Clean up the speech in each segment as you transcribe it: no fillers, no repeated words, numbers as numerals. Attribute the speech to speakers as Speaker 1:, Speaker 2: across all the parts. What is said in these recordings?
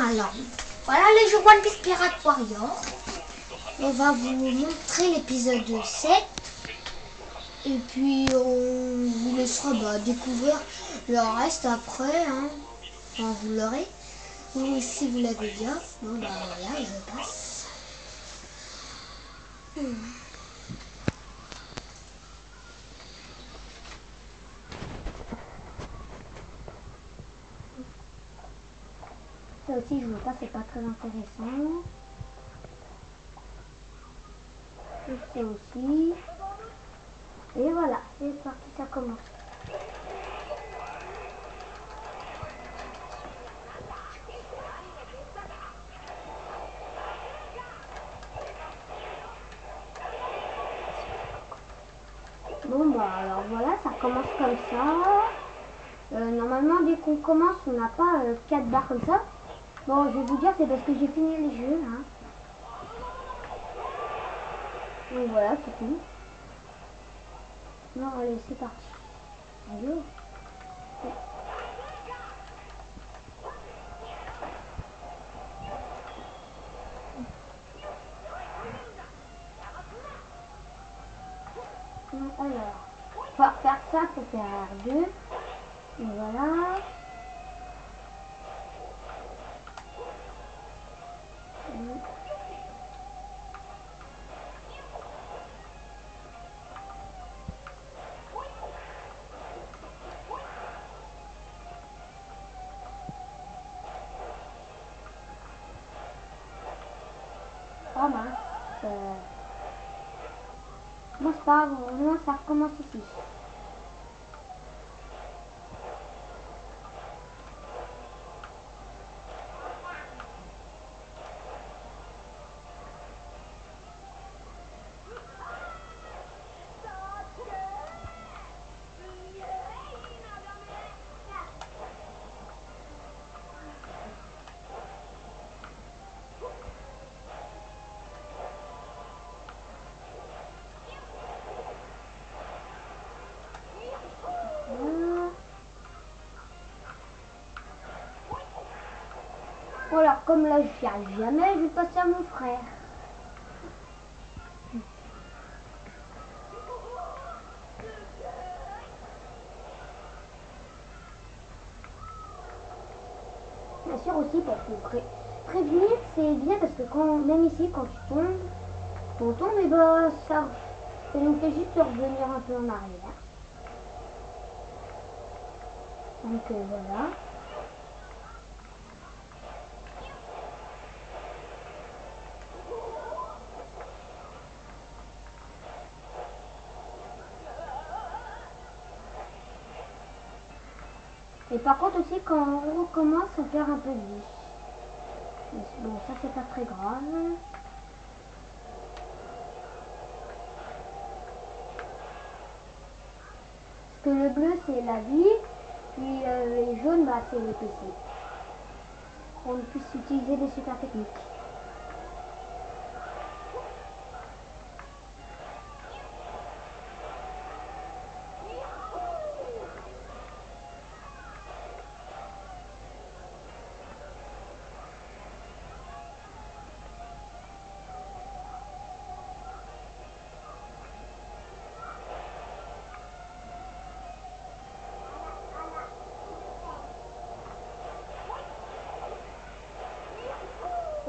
Speaker 1: Alors, voilà les jeux One Piece Pirate Warrior. On va vous montrer l'épisode 7. Et puis on vous laissera découvrir le reste après. Hein. Enfin, vous l'aurez. Ou si vous l'avez bien. Bon voilà, je passe. Ça aussi, je veux pas, c'est pas très intéressant. Ça aussi. Et voilà, c'est parti, ça commence. Bon bah alors voilà, ça commence comme ça. Normalement dès qu'on commence on n'a pas 4 barres comme ça. Bon je vais vous dire c'est parce que j'ai fini le jeu hein. Donc voilà c'est tout. Non allez c'est parti. Allez. Ouais. Alors, pour faire ça, il faut faire R2. Et voilà. Oh mince. Bon c'est pas grave, au moins ça recommence ici. Bon alors comme là je n'y arrive jamais, je vais passer à mon frère. Bien sûr aussi pour prévenir, c'est bien parce que quand même ici quand tu tombes, on tombe et bah ça nous fait juste revenir un peu en arrière. Donc voilà. Et par contre aussi quand on recommence on perd un peu de vie. Bon ça c'est pas très grave. Parce que le bleu c'est la vie, puis les jaunes bah c'est les PC. On puisse utiliser des super techniques.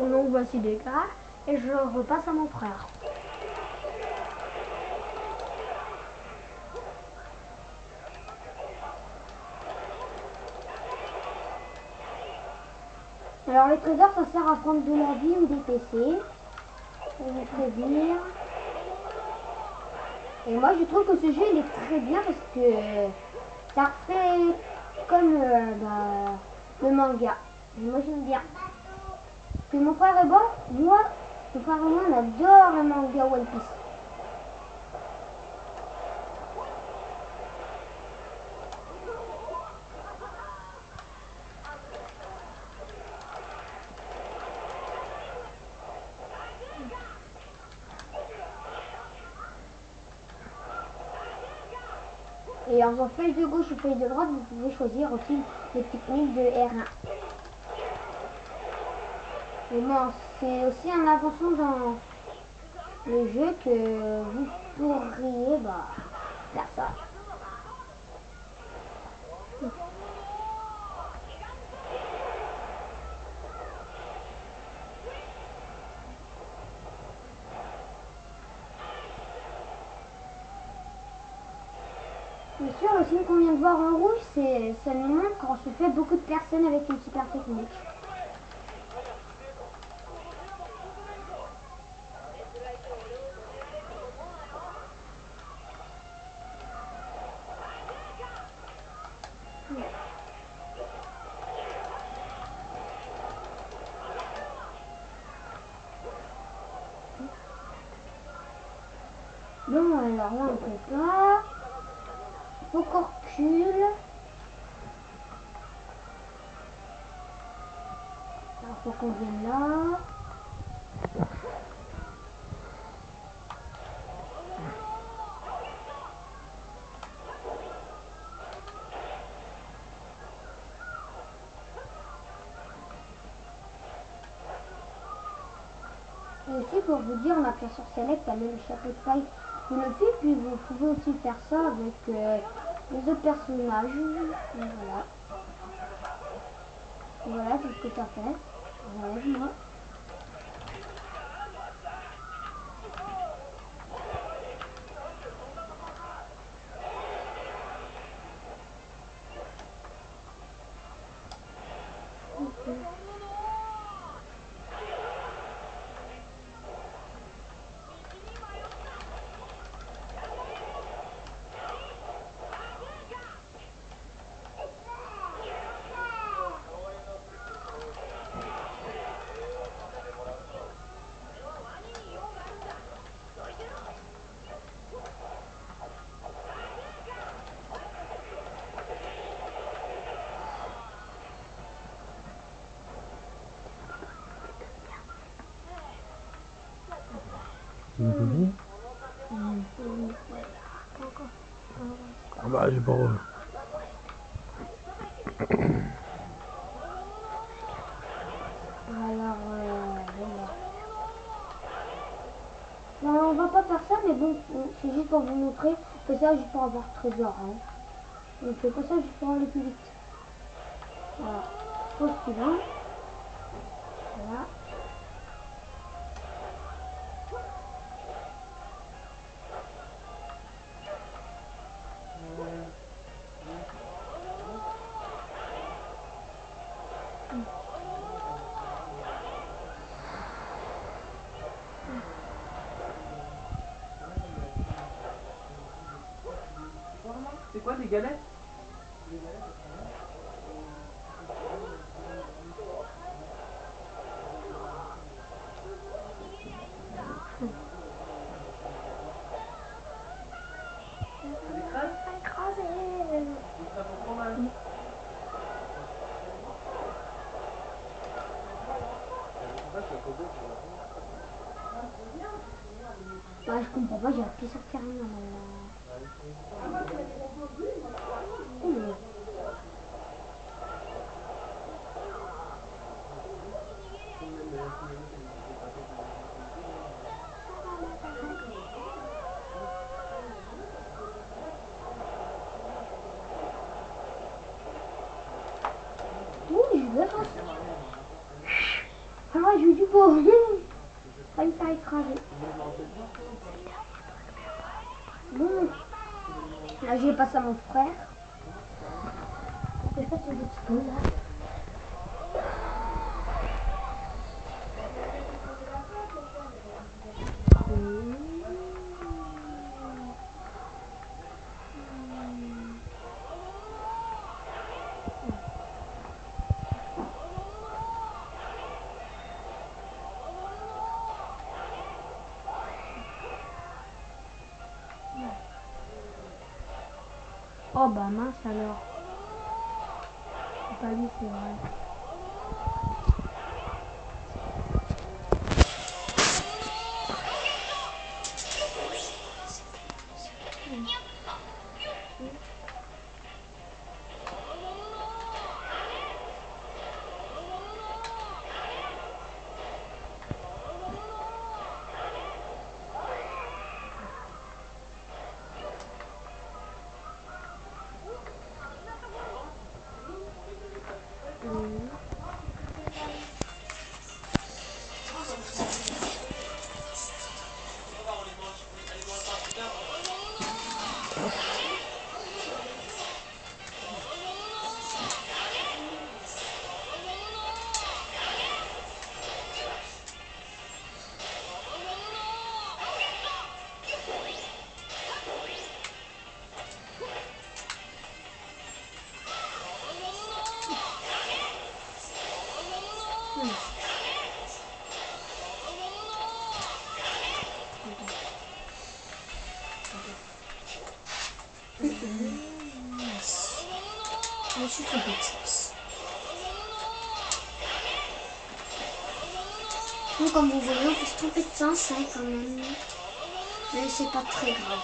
Speaker 1: Donc voici des gars et je repasse à mon frère. Alors les trésors ça sert à prendre de la vie ou des PC. Pour vous prévenir. Et moi je trouve que ce jeu il est très bien parce que ça fait comme le manga. Et moi j'aime bien. Parce que mon frère est bon, mon frère et moi on adore le manga One Piece. Et en faisant feuille de gauche ou feuille de droite, vous pouvez choisir aussi les techniques de R1.
Speaker 2: Et bon, c'est aussi un avancement dans le jeu que vous pourriez faire ça. Bien sûr, le signe qu'on vient de voir en rouge, ça nous montre quand se fait beaucoup de personnes avec une super technique. Bon, alors là, on peut pas. Faut qu'on recule. Alors, faut qu'on vienne là. Et aussi, pour vous dire, on appuie sur Select, ça met le chapeau de paille de Luffy, puis vous pouvez aussi faire ça avec les autres personnages. Voilà. Voilà, c'est ce que tu as fait. Enlève-moi.
Speaker 3: Ah bah j'ai pas re...
Speaker 2: Alors, non, on va pas faire ça, mais bon, c'est juste pour vous montrer. On fait ça juste pour avoir le trésor. Hein. On fait pas ça juste pour aller plus vite. Voilà. Pause suivant. Voilà.
Speaker 4: C'est quoi des galettes? C'est des crêpes? Des crêpes au fromage?
Speaker 2: Bah, je comprends pas, j'ai appuyé sur terrain. Oui, je veux pas. Ah, j'ai eu du beau. Failli faire écraser. Bon, là j'ai passé à mon frère. Pour que je fasse une petite pause là. Oh bah mince alors. C'est pas lui, c'est vrai.
Speaker 1: Je me suis trompée de sens. Donc comme vous voyez, on peut se tromper de sens hein, quand même. Mais c'est pas très grave.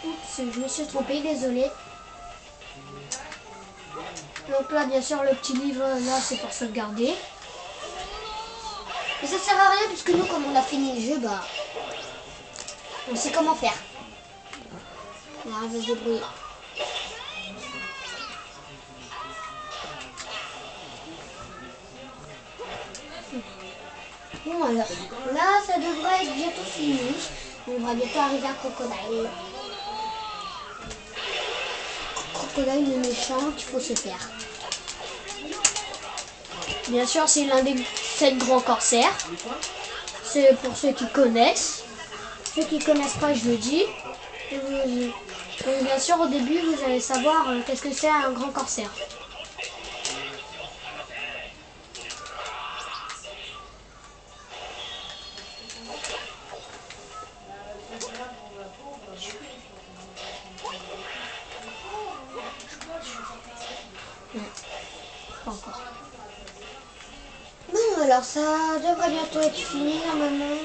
Speaker 1: Oups, je me suis trompée, désolée. Donc là, bien sûr, le petit livre, là, c'est pour sauvegarder. Mais ça sert à rien, puisque nous, comme on a fini le jeu, bah, on sait comment faire. On arrive à se débrouiller. Bon alors, là, ça devrait être bientôt fini. On va bientôt arriver à Crocodile. Crocodile, le méchant qu'il faut se faire. Bien sûr, c'est l'un des 7 grands corsaires. C'est pour ceux qui connaissent. Ceux qui connaissent pas, je le dis. Donc, bien sûr, au début, vous allez savoir qu'est-ce que c'est un grand corsaire. Pas encore. Bon, alors ça devrait bientôt être fini normalement.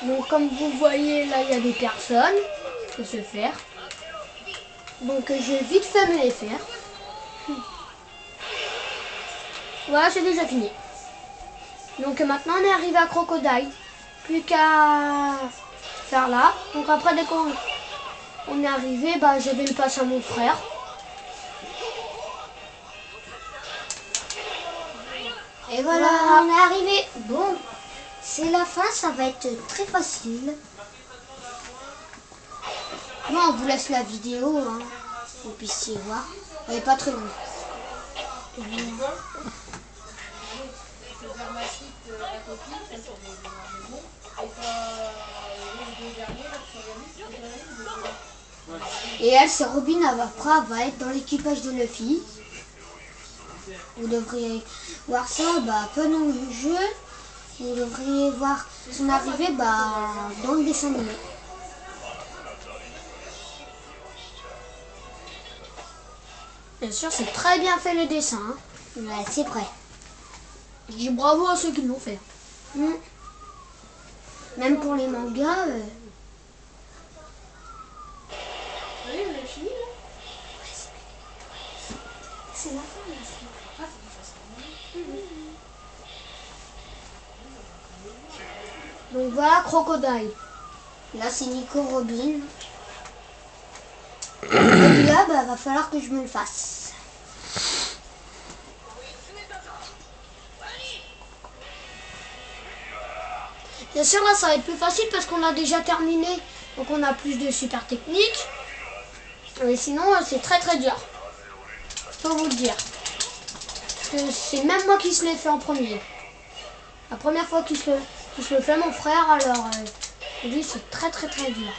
Speaker 1: Donc comme vous voyez là il y a des personnes qui se faire. Donc je vais vite fait me les faire. Voilà, c'est déjà fini. Donc maintenant on est arrivé à Crocodile. Plus qu'à faire là. Donc après dès qu'on est arrivé, bah je vais le passer à mon frère. Et voilà, on est arrivé. Bon. C'est la fin, ça va être très facile. Bon, on vous laisse la vidéo, hein, vous puissiez voir. Elle n'est pas très longue. Et elle, c'est Robin Avapra, va être dans l'équipage de Luffy. Vous devriez voir ça pendant le jeu. Vous devriez voir son arrivée dans le dessin animé. Bien sûr, c'est très bien fait le dessin. Hein. Ouais, c'est prêt. Je dis bravo à ceux qui l'ont fait. Même pour les mangas.
Speaker 4: Oui, on a fini là.
Speaker 1: C'est la fin là. Donc voilà Crocodile. Là c'est Nico Robin. Et là va falloir que je me le fasse. Bien sûr là ça va être plus facile parce qu'on a déjà terminé. Donc on a plus de super techniques. Mais sinon c'est très très dur. Je peux vous le dire. Parce que c'est même moi qui se l'ai fait en premier. La première fois qu'il se le fait mon frère, alors lui c'est très très très dur.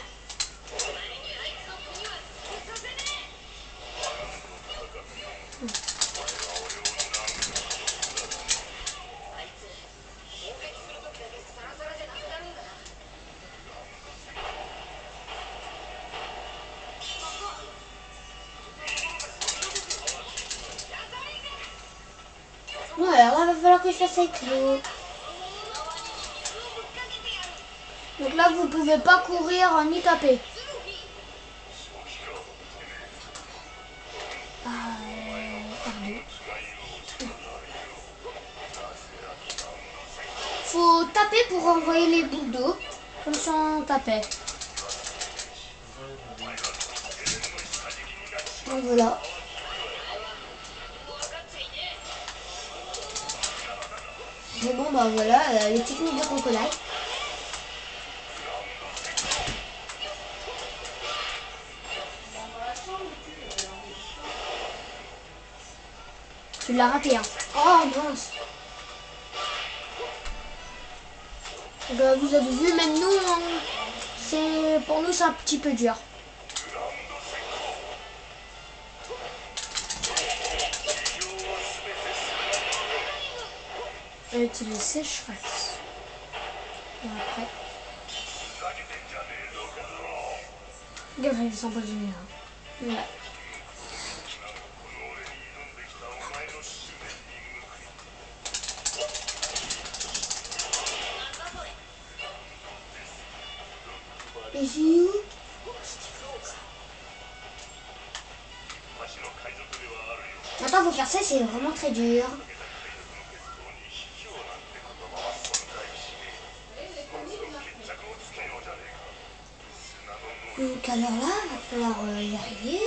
Speaker 1: falloir que je fasse avec l'eau. Donc là, vous pouvez pas courir ni taper. Pardon. Faut taper pour envoyer les boules d'eau, comme si on tapait. Donc voilà. Mais bon, bah voilà, les techniques de crocodile. Tu l'as raté, hein. Oh mince. Bah, vous avez vu, même nous, pour nous c'est un petit peu dur. Utiliser sécheresse. Et après. Regarde, ils sont pas géniaux. Ouais. Et j'ai où? Attends, faut faire ça, c'est vraiment très dur. Donc alors là, il va falloir y arriver.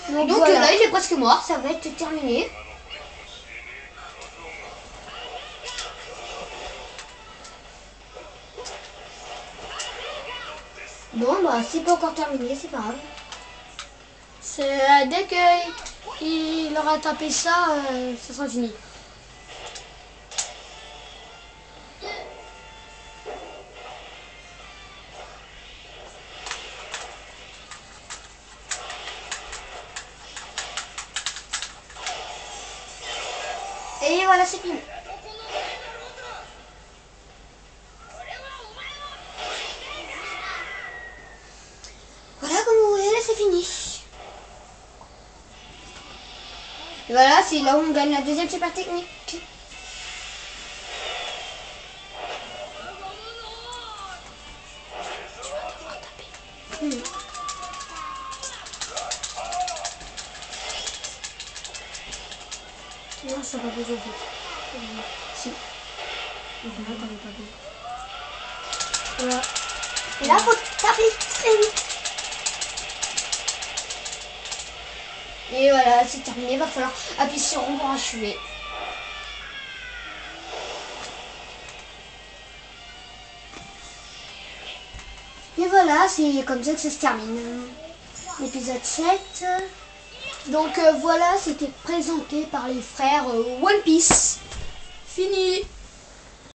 Speaker 1: Donc voilà. Là, il est presque mort, ça va être terminé. Bon, bah c'est pas encore terminé, c'est pas grave. C'est dès qu'il aura tapé ça, ça sera fini. Et voilà, c'est fini. Voilà, comme vous voyez, là c'est fini. Et voilà, c'est là où on gagne la deuxième super technique. Non, ça va pas besoin. Si. Voilà, t'en as pas besoin. Voilà. Et là, faut taper très vite. Et voilà, c'est terminé. Il va falloir appuyer sur rond pour achever. Et voilà, c'est comme ça que ça se termine. L'épisode 7. Donc voilà, c'était présenté par les frères One Piece. Fini.